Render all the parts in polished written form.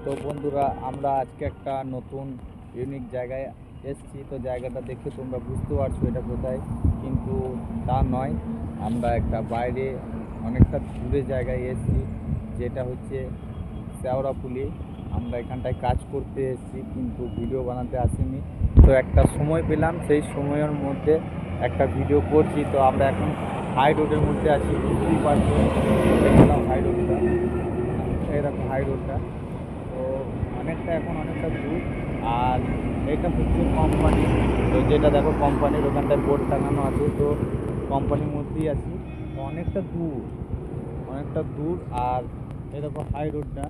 তো বন্ধুরা, আমরা আজকে একটা নতুন ইউনিক জায়গায় এসেছি। তো জায়গাটা দেখে তোমরা বুঝতে পারছো এটা কোথায়, কিন্তু তা নয়। আমরা একটা বাইরে অনেকটা দূরে জায়গায় এসেছি, যেটা হচ্ছে শেওড়াফুলি। আমরা এখানটায় কাজ করতে এসেছি, কিন্তু ভিডিও বানাতে আসিনি। তো একটা সময় পেলাম, সেই সময়ের মধ্যে একটা ভিডিও করছি। তো আমরা এখন হাই রোডের মধ্যে আছি, বুঝতেই পারছো। দেখলাম হাই রোডটা, এরকম হাই রোডটা তো অনেকটা দূর। আর এটা হচ্ছে কোম্পানি। তো যেটা দেখো কোম্পানির ওখানটায় বোর্ড টাঙানো আছে, তো কোম্পানির মধ্যেই আছি। তো অনেকটা দূর। আর এরকম হাই রোডটা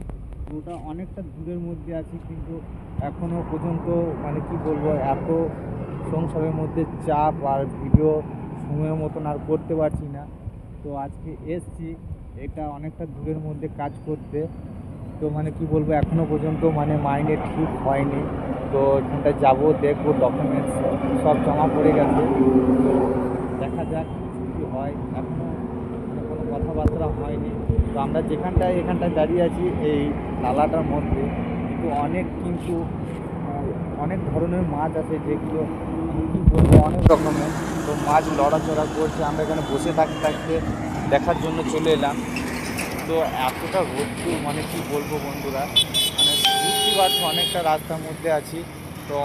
পুরোটা অনেকটা দূরের মধ্যে আছি, কিন্তু এখনও পর্যন্ত মানে কি বলবো, এত সংসারের মধ্যে চাপ আর ভিডিও সময়ের মতন আর করতে পারছি না। তো আজকে এসছি এটা অনেকটা দূরের মধ্যে কাজ করতে। তো মানে কি বলবো, এখনো পর্যন্ত মানে মাইনে ঠিক হয়নি। তো এখানটায় যাবো, দেখবো, ডকুমেন্টস সব জমা পড়ে গেছে। তো দেখা যাক কি হয়, এখনো মানে কোনো কথাবার্তা হয়নি। তো আমরা এখানটায় দাঁড়িয়ে আছি এই নালাটার মধ্যে, কিন্তু অনেক ধরনের মাছ আছে, যেগুলো আমি কী বলবো, অনেক রকমের। তো মাছ লড়াচড়া করছে, আমরা এখানে বসে থাকতে থাকতে দেখার জন্য চলে এলাম। তো এতটা রোদ্দুর, মানে কি বলবো বন্ধুরা, মানে বুঝতেই পারছো অনেকটা রাস্তার মধ্যে আছি। তো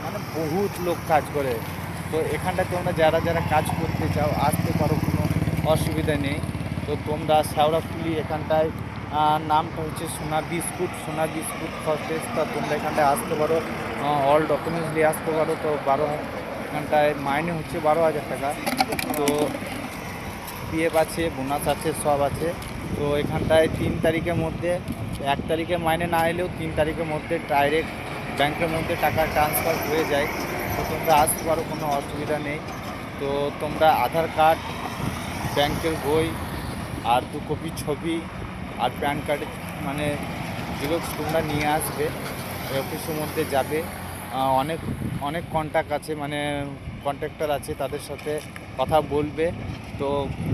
মানে বহুত লোক কাজ করে। তো এখানটায় তোমরা যারা যারা কাজ করতে চাও আসতে পারো, কোনো অসুবিধা নেই। তো তোমরা শেওড়াফুলি এখানটায় নামটা হচ্ছে সোনা বিস্কুট ফস্টেজ। তা তোমরা এখানটায় আসতে পারো, অল ডকুমেন্টস নিয়ে আসতে পারো। তো এখানটায় মাইনে হচ্ছে 12,000 টাকা। তো পিএফ আছে, বোনাস আছে, সব আছে। তো এখানটায় 3 তারিখের মধ্যে, 1 তারিখে মাইনে না এলেও 3 তারিখের মধ্যে ডাইরেক্ট ব্যাংকের মধ্যে টাকা ট্রান্সফার হয়ে যায়। তো তোমরা আসতে পারো, কোনো অসুবিধা নেই। তো তোমরা আধার কার্ড, ব্যাংকের বই, আর 2 কপি ছবি, আর প্যান কার্ডের মানে জেরক্স তোমরা নিয়ে আসবে। ওই অফিসের মধ্যে যাবে। অনেক অনেক কন্ট্যাক্ট আছে, মানে কন্ট্রাক্টর আছে, তাদের সাথে কথা বলবে। তো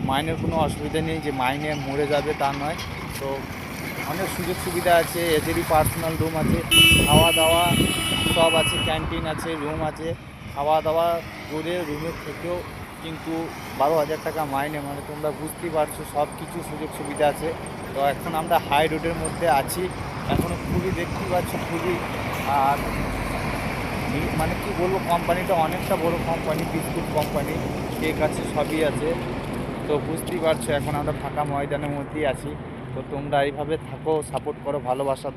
মাইনের কোনো অসুবিধা নেই যে মাইনে মরে যাবে, তা নয়। তো অনেক সুযোগ সুবিধা আছে, এদেরই পার্সোনাল রুম আছে, খাওয়া দাওয়া সব আছে, ক্যান্টিন আছে, রুম আছে। খাওয়া দাওয়া করে রুমে থেকেও কিন্তু 12,000 টাকা মাইনে, মানে তোমরা বুঝতেই পারছো সব কিছু সুযোগ সুবিধা আছে। তো এখন আমরা হাই রোডের মধ্যে আছি, এখনও খুবই দেখতেই পাচ্ছ খুবই। আর মানে কি বলবো, কোম্পানিটা অনেকটা বড় কোম্পানি, বিস্কুট কোম্পানি, কেক আছে, সবই আছে। তো বুঝতেই পারছো এখন আমরা ফাঁকা ময়দানের মধ্যেই আছি। তো তোমরা এইভাবে থাকো, সাপোর্ট করো, ভালোবাসা